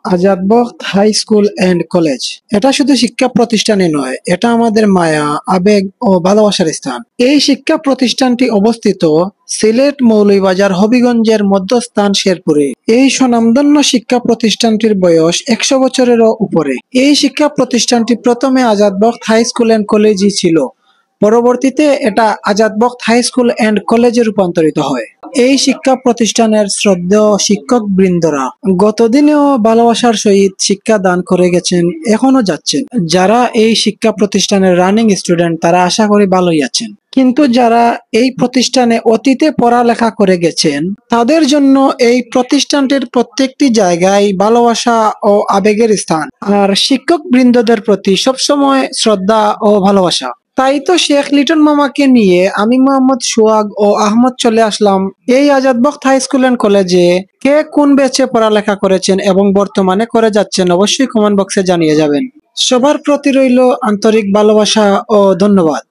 Azad Bakht high school and college. এটা শুধু শিক্ষা প্রতিষ্ঠানই নয়, এটা আমাদের মায়া, আবেগ ও ভালোবাসার স্থান। এই শিক্ষা প্রতিষ্ঠানটি অবস্থিত সিলেট মৌলভীবাজার হবিগঞ্জের মধ্যস্থান শেরপুরে। এই স্বনামধন্য শিক্ষা প্রতিষ্ঠানটির বয়স 100 বছরেরও উপরে। এই শিক্ষা প্রতিষ্ঠানটি প্রথমে Azad Bakht high school and কলেজই ছিল। পরবর্তীতে এটা Azad Bakht high school and কলেজে রূপান্তরিত হয়। এই শিক্ষা প্রতিষ্ঠানের শ্রদ্ধেয় শিক্ষক বৃন্দরা গতদিনেও ভালোবাসার সহিত শিক্ষা দান করে গেছেন, এখনো যাচ্ছেন। যারা এই শিক্ষা প্রতিষ্ঠানের রানিং স্টুডেন্ট তারা আশা করি ভালোই আছেন, কিন্তু যারা এই প্রতিষ্ঠানে অতীতে পড়ালেখা করে গেছেন তাদের জন্য এই প্রতিষ্ঠানটির প্রত্যেকটি জায়গায় ভালোবাসা ও আবেগের স্থান, আর শিক্ষক বৃন্দদের প্রতি সবসময় শ্রদ্ধা ও ভালোবাসা। তাই তো শেখ লিটন মামাকে নিয়ে আমি মোহাম্মদ সোহাগ ও আহমদ চলে আসলাম এই Azad Bakht high school and কলেজে। কে কোন ব্যাচে পড়ালেখা করেছেন এবং বর্তমানে করে যাচ্ছেন অবশ্যই কমেন্ট বক্সে জানিয়ে যাবেন। সবার প্রতি রইল আন্তরিক ভালোবাসা ও ধন্যবাদ।